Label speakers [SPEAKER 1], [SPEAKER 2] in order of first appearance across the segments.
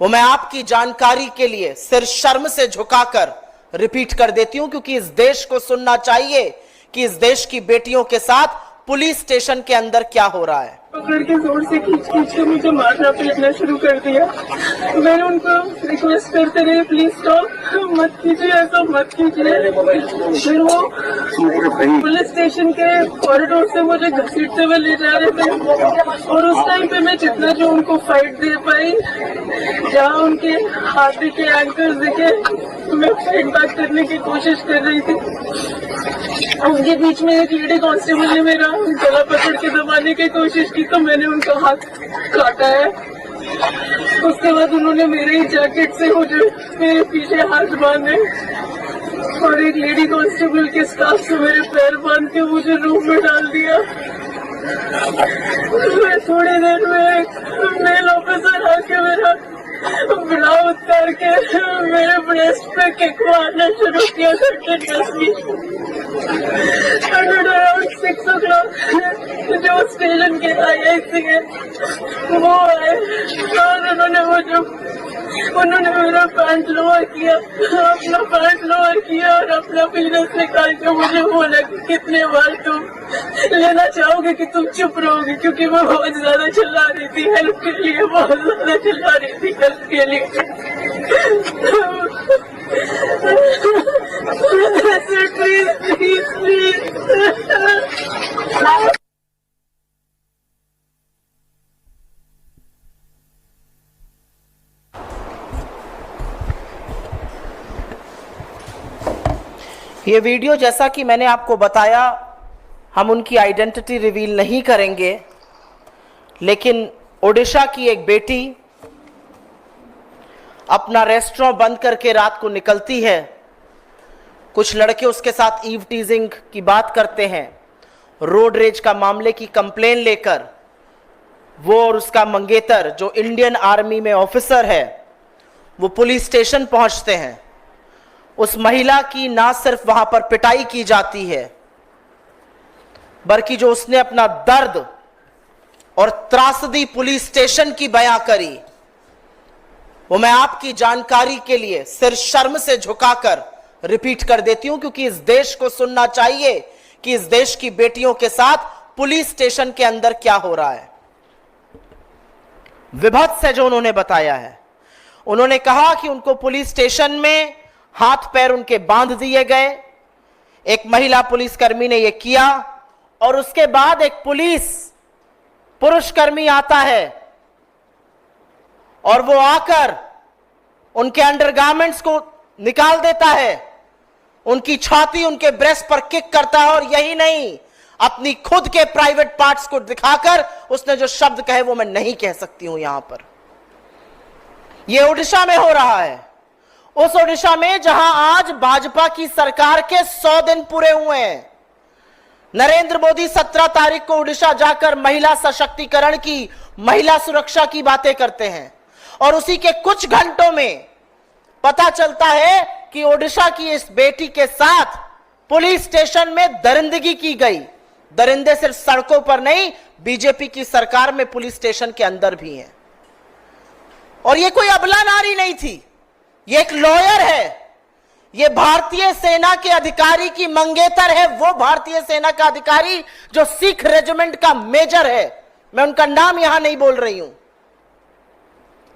[SPEAKER 1] वो मैं आपकी जानकारी के लिए सिर शर्म से झुकाकर रिपीट कर देती हूं, क्योंकि इस देश को सुनना चाहिए कि इस देश की बेटियों के साथ पुलिस स्टेशन के अंदर क्या हो रहा है।
[SPEAKER 2] पकड़ के जोर से खींच के मुझे मारना पीटना शुरू कर दिया। मैंने उनको रिक्वेस्ट करते रही, प्लीज स्टॉप, मत कीजिए, ऐसा मत कीजिए। फिर वो पुलिस स्टेशन के कॉरिडोर से मुझे घसीटते हुए ले जा रहे थे, और उस टाइम पे मैं जितना जो उनको फाइट दे पाई, जहाँ उनके हाथ दिखे, एंकर्स दिखे, मैं फाइट बैक करने की कोशिश कर रही थी। उनके बीच में एक लेडी कांस्टेबल ने मेरा गला पकड़ के दबाने की कोशिश की, तो मैंने उनका हाथ काटा है। उसके बाद उन्होंने मेरे ही जैकेट से मुझे मेरे पीछे हाथ बांधे, और एक लेडी कांस्टेबल के स्टाफ से मेरे पैर बांध के मुझे रूम में डाल दिया। मैं थोड़ी देर में एक मेल ऑफिसर आके मेरा ब्रा उतार के मेरे ब्रेस्ट पे किक मारना शुरू किया करके 6 o'clock जो स्टेशन के IIC है वो आए, और उन्होंने मेरा पैंट लोअर किया, अपना पैंट लोअर किया और अपना पीनस निकाल के मुझे बोला कि कितने बार तुम लेना चाहोगे कि तुम चुप रहोगे, क्योंकि मैं बहुत ज्यादा चिल्ला रही थी हेल्प के लिए, बहुत ज्यादा चिल्ला रही थी हेल्प के लिए। Please please please.
[SPEAKER 1] ये वीडियो, जैसा कि मैंने आपको बताया, हम उनकी आइडेंटिटी रिवील नहीं करेंगे, लेकिन ओडिशा की एक बेटी अपना रेस्टोरेंट बंद करके रात को निकलती है। कुछ लड़के उसके साथ ईव टीजिंग की बात करते हैं। रोड रेज का मामले की कंप्लेन लेकर वो और उसका मंगेतर, जो इंडियन आर्मी में ऑफिसर है, वो पुलिस स्टेशन पहुंचते हैं। उस महिला की ना सिर्फ वहां पर पिटाई की जाती है, बल्कि जो उसने अपना दर्द और त्रासदी पुलिस स्टेशन की बयां करी, वो मैं आपकी जानकारी के लिए सिर शर्म से झुकाकर रिपीट कर देती हूं, क्योंकि इस देश को सुनना चाहिए कि इस देश की बेटियों के साथ पुलिस स्टेशन के अंदर क्या हो रहा है। विभत्स है जो उन्होंने बताया है। उन्होंने कहा कि उनको पुलिस स्टेशन में हाथ पैर उनके बांध दिए गए। एक महिला पुलिसकर्मी ने यह किया, और उसके बाद एक पुरुषकर्मी आता है और वो आकर उनके अंडरगारमेंट्स को निकाल देता है, उनकी छाती, उनके ब्रेस्ट पर किक करता है, और यही नहीं, अपनी खुद के प्राइवेट पार्ट्स को दिखाकर उसने जो शब्द कहे वो मैं नहीं कह सकती हूं यहां पर। यह ओडिशा में हो रहा है, उस ओडिशा में जहां आज भाजपा की सरकार के 100 दिन पूरे हुए हैं। नरेंद्र मोदी 17 तारीख को ओडिशा जाकर महिला सशक्तिकरण की, महिला सुरक्षा की बातें करते हैं, और उसी के कुछ घंटों में पता चलता है कि ओडिशा की इस बेटी के साथ पुलिस स्टेशन में दरिंदगी की गई। दरिंदे सिर्फ सड़कों पर नहीं, बीजेपी की सरकार में पुलिस स्टेशन के अंदर भी हैं। और यह कोई अबला नारी नहीं थी, ये एक लॉयर है, ये भारतीय सेना के अधिकारी की मंगेतर है। वो भारतीय सेना का अधिकारी जो सिख रेजिमेंट का मेजर है, मैं उनका नाम यहां नहीं बोल रही हूं।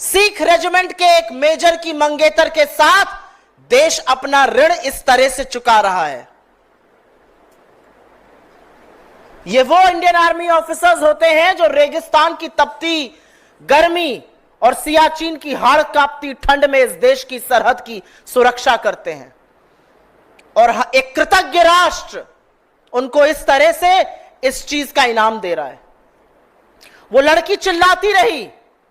[SPEAKER 1] सिख रेजिमेंट के एक मेजर की मंगेतर के साथ देश अपना ऋण इस तरह से चुका रहा है। ये वो इंडियन आर्मी ऑफिसर्स होते हैं जो रेगिस्तान की तपती गर्मी और सियाचिन की हाड़ कांपती ठंड में इस देश की सरहद की सुरक्षा करते हैं, और एक कृतज्ञ राष्ट्र उनको इस तरह से इस चीज का इनाम दे रहा है। वो लड़की चिल्लाती रही,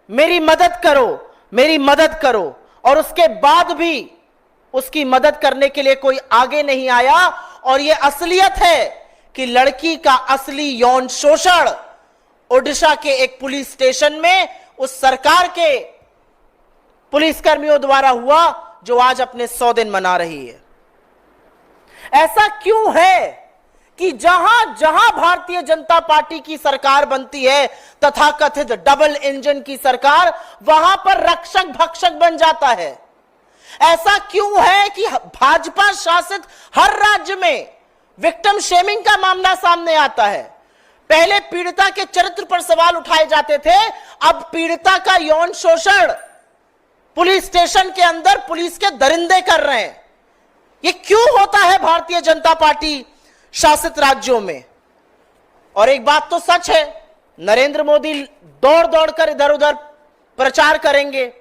[SPEAKER 1] मेरी मदद करो, मेरी मदद करो, और उसके बाद भी उसकी मदद करने के लिए कोई आगे नहीं आया। और यह असलियत है कि लड़की का असली यौन शोषण ओडिशा के एक पुलिस स्टेशन में उस सरकार के पुलिसकर्मियों द्वारा हुआ, जो आज अपने 100 दिन मना रही है। ऐसा क्यों है कि जहां जहां भारतीय जनता पार्टी की सरकार बनती है, तथाकथित डबल इंजन की सरकार, वहां पर रक्षक भक्षक बन जाता है। ऐसा क्यों है कि भाजपा शासित हर राज्य में विक्टिम शेमिंग का मामला सामने आता है? पहले पीड़िता के चरित्र पर सवाल उठाए जाते थे, अब पीड़िता का यौन शोषण पुलिस स्टेशन के अंदर पुलिस के दरिंदे कर रहे हैं। यह क्यों होता है भारतीय जनता पार्टी शासित राज्यों में? और एक बात तो सच है, नरेंद्र मोदी दौड़ दौड़ कर इधर उधर प्रचार करेंगे,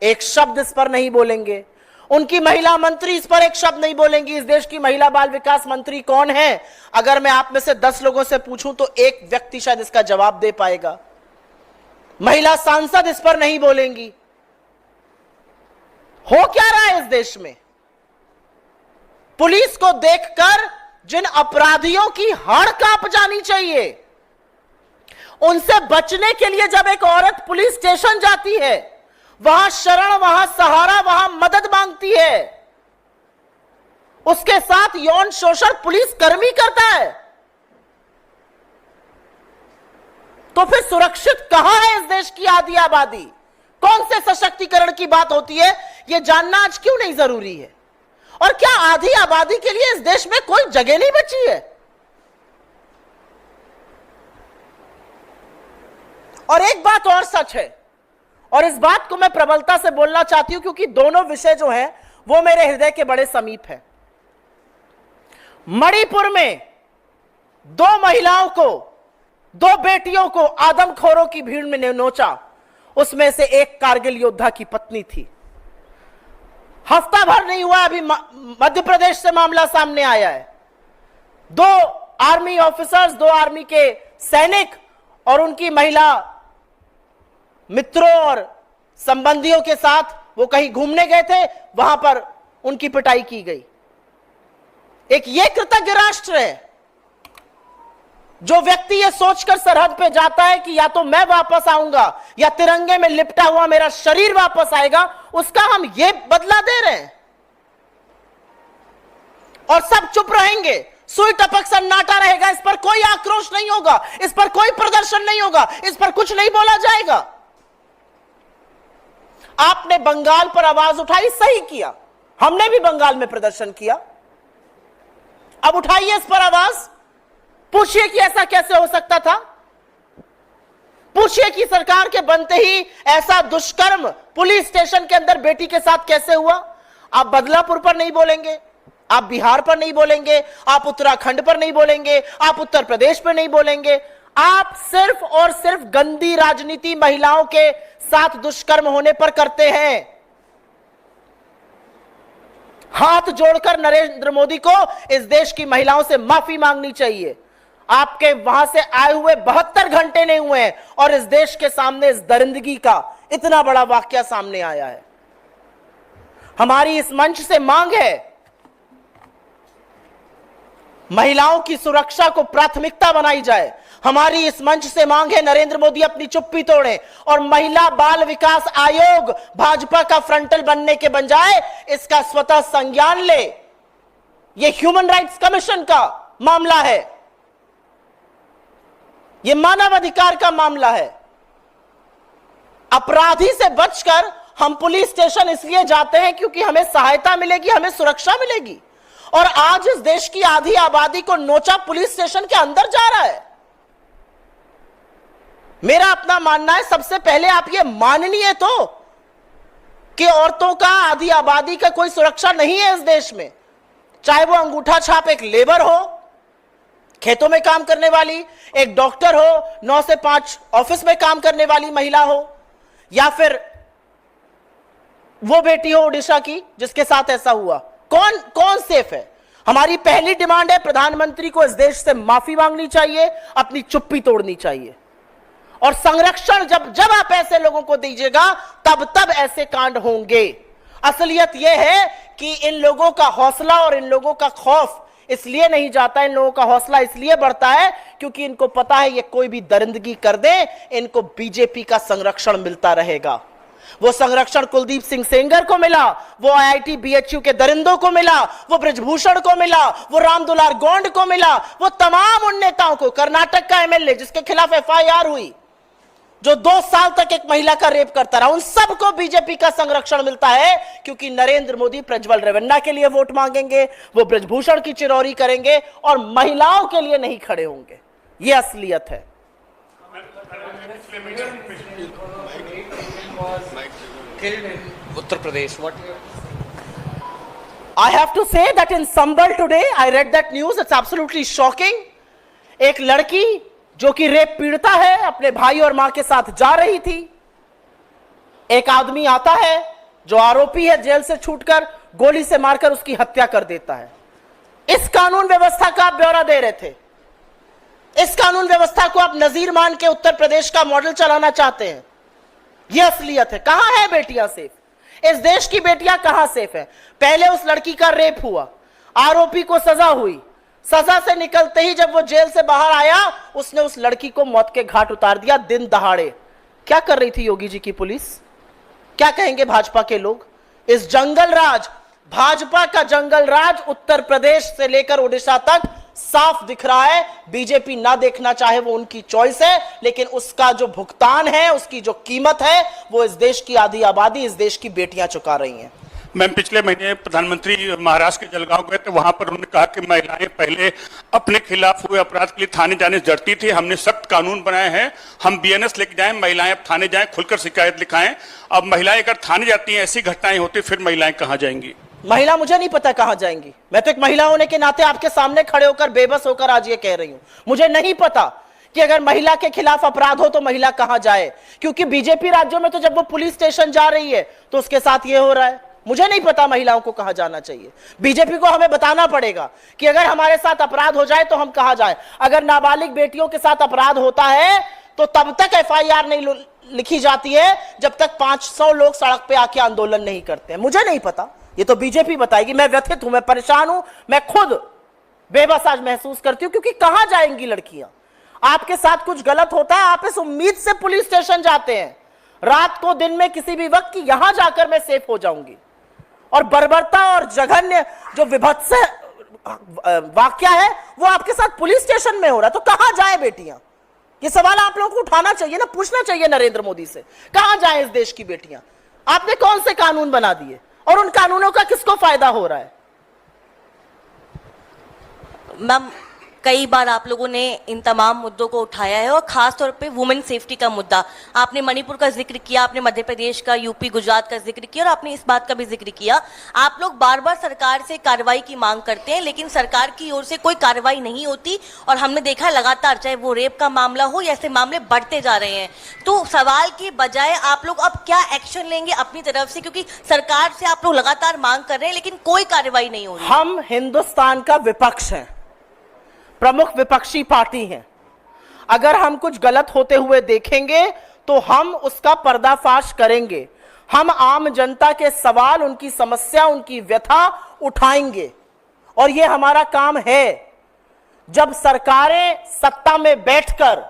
[SPEAKER 1] एक शब्द इस पर नहीं बोलेंगे। उनकी महिला मंत्री इस पर एक शब्द नहीं बोलेंगी। इस देश की महिला बाल विकास मंत्री कौन है? अगर मैं आप में से 10 लोगों से पूछूं तो एक व्यक्ति शायद इसका जवाब दे पाएगा। महिला सांसद इस पर नहीं बोलेंगी। हो क्या रहा है इस देश में? पुलिस को देखकर जिन अपराधियों की हाड़ कांप जानी चाहिए, उनसे बचने के लिए जब एक औरत पुलिस स्टेशन जाती है, वहां शरण, वहां सहारा, वहां मदद मांगती है, उसके साथ यौन शोषण पुलिस कर्मी करता है, तो फिर सुरक्षित कहां है इस देश की आधी आबादी? कौन से सशक्तिकरण की बात होती है, यह जानना आज क्यों नहीं जरूरी है? और क्या आधी आबादी के लिए इस देश में कोई जगह नहीं बची है? और एक बात और सच है, और इस बात को मैं प्रबलता से बोलना चाहती हूं क्योंकि दोनों विषय जो हैं वो मेरे हृदय के बड़े समीप हैं। मणिपुर में 2 महिलाओं को, 2 बेटियों को आदमखोरों की भीड़ में नोचा, उसमें से एक कारगिल योद्धा की पत्नी थी। हफ्ता भर नहीं हुआ, अभी मध्य प्रदेश से मामला सामने आया है। 2 आर्मी ऑफिसर्स, 2 आर्मी के सैनिक और उनकी महिला मित्रों और संबंधियों के साथ वो कहीं घूमने गए थे, वहां पर उनकी पिटाई की गई। एक ये कृतज्ञ राष्ट्र है जो व्यक्ति ये सोचकर सरहद पे जाता है कि या तो मैं वापस आऊंगा या तिरंगे में लिपटा हुआ मेरा शरीर वापस आएगा, उसका हम ये बदला दे रहे हैं। और सब चुप रहेंगे, सुई टपक सन्नाटा रहेगा, इस पर कोई आक्रोश नहीं होगा, इस पर कोई प्रदर्शन नहीं होगा, इस पर कुछ नहीं बोला जाएगा। आपने बंगाल पर आवाज उठाई, सही किया, हमने भी बंगाल में प्रदर्शन किया। अब उठाइए इस पर आवाज, पूछिए कि ऐसा कैसे हो सकता था, पूछिए कि सरकार के बनते ही ऐसा दुष्कर्म पुलिस स्टेशन के अंदर बेटी के साथ कैसे हुआ। आप बदलापुर पर नहीं बोलेंगे, आप बिहार पर नहीं बोलेंगे, आप उत्तराखंड पर नहीं बोलेंगे, आप उत्तर प्रदेश पर नहीं बोलेंगे। आप सिर्फ और सिर्फ गंदी राजनीति महिलाओं के साथ दुष्कर्म होने पर करते हैं। हाथ जोड़कर नरेंद्र मोदी को इस देश की महिलाओं से माफी मांगनी चाहिए। आपके वहां से आए हुए 72 घंटे नहीं हुए हैं और इस देश के सामने इस दरिंदगी का इतना बड़ा वाकया सामने आया है। हमारी इस मंच से मांग है, महिलाओं की सुरक्षा को प्राथमिकता बनाई जाए। हमारी इस मंच से मांग है, नरेंद्र मोदी अपनी चुप्पी तोड़ें और महिला बाल विकास आयोग भाजपा का फ्रंटल बनने के बजाय इसका स्वतः संज्ञान ले। यह ह्यूमन राइट्स कमीशन का मामला है, यह मानव अधिकार का मामला है। अपराधी से बचकर हम पुलिस स्टेशन इसलिए जाते हैं क्योंकि हमें सहायता मिलेगी, हमें सुरक्षा मिलेगी। और आज इस देश की आधी आबादी को नोचा पुलिस स्टेशन के अंदर जा रहा है। मेरा अपना मानना है, सबसे पहले आप ये माननीय तो कि औरतों का, आधी आबादी का कोई सुरक्षा नहीं है इस देश में। चाहे वो अंगूठा छाप एक लेबर हो, खेतों में काम करने वाली, एक डॉक्टर हो, 9 से 5 ऑफिस में काम करने वाली महिला हो, या फिर वो बेटी हो उड़ीसा की जिसके साथ ऐसा हुआ। कौन सेफ है? हमारी पहली डिमांड है, प्रधानमंत्री को इस देश से माफी मांगनी चाहिए, अपनी चुप्पी तोड़नी चाहिए। और संरक्षण जब आप ऐसे लोगों को दीजिएगा तब ऐसे कांड होंगे। असलियत यह है कि इन लोगों का हौसला और इन लोगों का खौफ इसलिए नहीं जाता, इन लोगों का हौसला इसलिए बढ़ता है क्योंकि इनको पता है ये कोई भी दरिंदगी कर दे, इनको बीजेपी का संरक्षण मिलता रहेगा। वो संरक्षण कुलदीप सिंह सेंगर को मिला, वो आईआईटी बीएचयू के दरिंदों को मिला, वो ब्रिजभूषण को मिला, वो रामदुलार गोंड को मिला, वो तमाम उन नेताओं को, कर्नाटक का एमएलए जिसके खिलाफ एफआईआर हुई, जो 2 साल तक एक महिला का रेप करता रहा, उन सबको बीजेपी का संरक्षण मिलता है क्योंकि नरेंद्र मोदी प्रज्वल रेवन्ना के लिए वोट मांगेंगे, वो ब्रिजभूषण की चिरौरी करेंगे और महिलाओं के लिए नहीं खड़े होंगे। ये असलियत है।
[SPEAKER 3] Uttar Pradesh, what?
[SPEAKER 1] I have to say that in Sambal today, I read that news. It's absolutely shocking. एक लड़की जो कि रेप पीड़िता है, अपने भाई और मां के साथ जा रही थी। एक आदमी आता है जो आरोपी है, जेल से छूटकर गोली से मारकर उसकी हत्या कर देता है। इस कानून व्यवस्था का आप ब्यौरा दे रहे थे। इस कानून व्यवस्था को आप नजीर मान के उत्तर प्रदेश का मॉडल चलाना चाहते हैं। यह असलियत है। कहां है बेटियां सेफ? इस देश की बेटियां कहां सेफ है? पहले उस लड़की का रेप हुआ, आरोपी को सजा हुई, सजा से निकलते ही जब वो जेल से बाहर आया, उसने उस लड़की को मौत के घाट उतार दिया दिन दहाड़े। क्या कर रही थी योगी जी की पुलिस? क्या कहेंगे भाजपा के लोग? इस जंगल राज, भाजपा का जंगल राज उत्तर प्रदेश से लेकर उड़ीसा तक साफ दिख रहा है। बीजेपी ना देखना चाहे वो उनकी चॉइस है, लेकिन उसका जो भुगतान है, उसकी जो कीमत है, वो इस देश की आधी आबादी, इस देश की बेटियां चुका रही हैं।
[SPEAKER 4] मैम, पिछले महीने प्रधानमंत्री महाराष्ट्र के जलगांव गए थे। वहां पर उन्होंने कहा कि महिलाएं पहले अपने खिलाफ हुए अपराध के लिए थाने जाने से डरती थी। हमने सख्त कानून बनाए हैं, हम बीएनएस लेके जाएं, महिलाएं अब थाने जाएं, खुलकर शिकायत लिखाएं। अब महिलाएं अगर थाने जाती हैं, ऐसी घटनाएं होती, फिर महिलाएं कहां जाएंगी?
[SPEAKER 1] महिला मुझे नहीं पता कहां जाएंगी। मैं तो एक महिला होने के नाते आपके सामने खड़े होकर बेबस होकर आज ये कह रही हूं। मुझे नहीं पता कि अगर महिला के खिलाफ अपराध हो तो महिला कहां जाए, क्योंकि बीजेपी राज्यों में तो जब वो पुलिस स्टेशन जा रही है तो उसके साथ ये हो रहा है। मुझे नहीं पता महिलाओं को कहां जाना चाहिए। बीजेपी को हमें बताना पड़ेगा कि अगर हमारे साथ अपराध हो जाए तो हम कहां जाए। अगर नाबालिग बेटियों के साथ अपराध होता है तो तब तक एफआईआर नहीं लिखी जाती है जब तक 500 लोग सड़क पे आके आंदोलन नहीं करते हैं। मुझे नहीं पता, ये तो बीजेपी बताएगी। मैं व्यथित हूं, मैं परेशान हूं, मैं खुद बेबस आज महसूस करती हूं, क्योंकि कहां जाएंगी लड़कियां? आपके साथ कुछ गलत होता है, आप इस उम्मीद से पुलिस स्टेशन जाते हैं रात को, दिन में, किसी भी वक्त, कि यहां जाकर मैं सेफ हो जाऊंगी। और बर्बरता और जघन्य जो विभत्स वाकया है वो आपके साथ पुलिस स्टेशन में हो रहा है। तो कहां जाए बेटियां? ये सवाल आप लोगों को उठाना चाहिए ना, पूछना चाहिए नरेंद्र मोदी से। कहां जाए इस देश की बेटियां? आपने कौन से कानून बना दिए और उन कानूनों का किसको फायदा हो रहा है?
[SPEAKER 5] मैम, कई बार आप लोगों ने इन तमाम मुद्दों को उठाया है और खास तौर पे वुमेन सेफ्टी का मुद्दा। आपने मणिपुर का जिक्र किया, आपने मध्य प्रदेश का, यूपी, गुजरात का जिक्र किया और आपने इस बात का भी जिक्र किया। आप लोग बार बार सरकार से कार्रवाई की मांग करते हैं, लेकिन सरकार की ओर से कोई कार्रवाई नहीं होती और हमने देखा लगातार, चाहे वो रेप का मामला हो या ऐसे मामले बढ़ते जा रहे हैं। तो सवाल की बजाय आप लोग अब क्या एक्शन लेंगे अपनी तरफ से, क्योंकि सरकार से आप लोग लगातार मांग कर रहे हैं लेकिन कोई कार्रवाई नहीं हो रही।
[SPEAKER 1] हम हिंदुस्तान का विपक्ष हैं, प्रमुख विपक्षी पार्टी हैं। अगर हम कुछ गलत होते हुए देखेंगे तो हम उसका पर्दाफाश करेंगे। हम आम जनता के सवाल, उनकी समस्या, उनकी व्यथा उठाएंगे और यह हमारा काम है। जब सरकारें सत्ता में बैठकर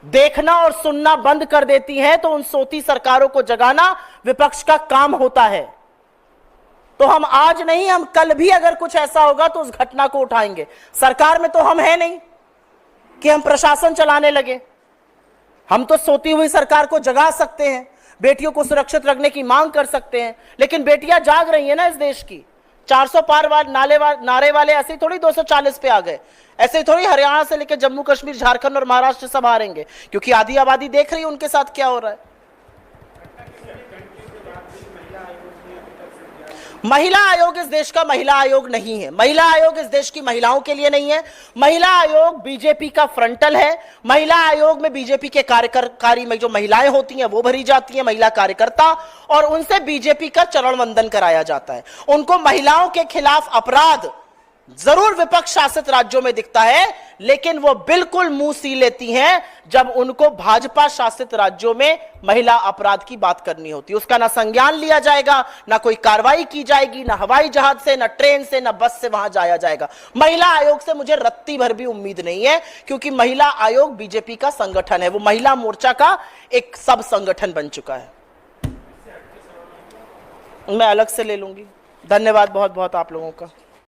[SPEAKER 1] देखना और सुनना बंद कर देती हैं तो उन सोती सरकारों को जगाना विपक्ष का काम होता है। तो हम आज नहीं, हम कल भी अगर कुछ ऐसा होगा तो उस घटना को उठाएंगे। सरकार में तो हम हैं नहीं कि हम प्रशासन चलाने लगे। हम तो सोती हुई सरकार को जगा सकते हैं, बेटियों को सुरक्षित रखने की मांग कर सकते हैं, लेकिन बेटियां जाग रही हैं ना इस देश की। 400 पार नारे वाले ऐसे ही थोड़ी 240 पे आ गए, ऐसे ही थोड़ी हरियाणा से लेकर जम्मू कश्मीर, झारखंड और महाराष्ट्र सब हारेंगे, क्योंकि आधी आबादी देख रही है उनके साथ क्या हो रहा है। महिला आयोग इस देश का महिला आयोग नहीं है। महिला आयोग इस देश की महिलाओं के लिए नहीं है। महिला आयोग बीजेपी का फ्रंटल है। महिला आयोग में बीजेपी के कार्यकारी में जो महिलाएं होती हैं वो भरी जाती हैं, महिला कार्यकर्ता, और उनसे बीजेपी का चरण वंदन कराया जाता है। उनको महिलाओं के खिलाफ अपराध जरूर विपक्ष शासित राज्यों में दिखता है, लेकिन वो बिल्कुल मुंह सी लेती हैं जब उनको भाजपा शासित राज्यों में महिला अपराध की बात करनी होती है। उसका ना संज्ञान लिया जाएगा, ना कोई कार्रवाई की जाएगी, ना हवाई जहाज से, ना ट्रेन से, ना बस से वहां जाया जाएगा। महिला आयोग से मुझे रत्ती भर भी उम्मीद नहीं है, क्योंकि महिला आयोग बीजेपी का संगठन है, वो महिला मोर्चा का एक सब संगठन बन चुका है। मैं अलग से ले लूंगी। धन्यवाद बहुत बहुत आप लोगों का।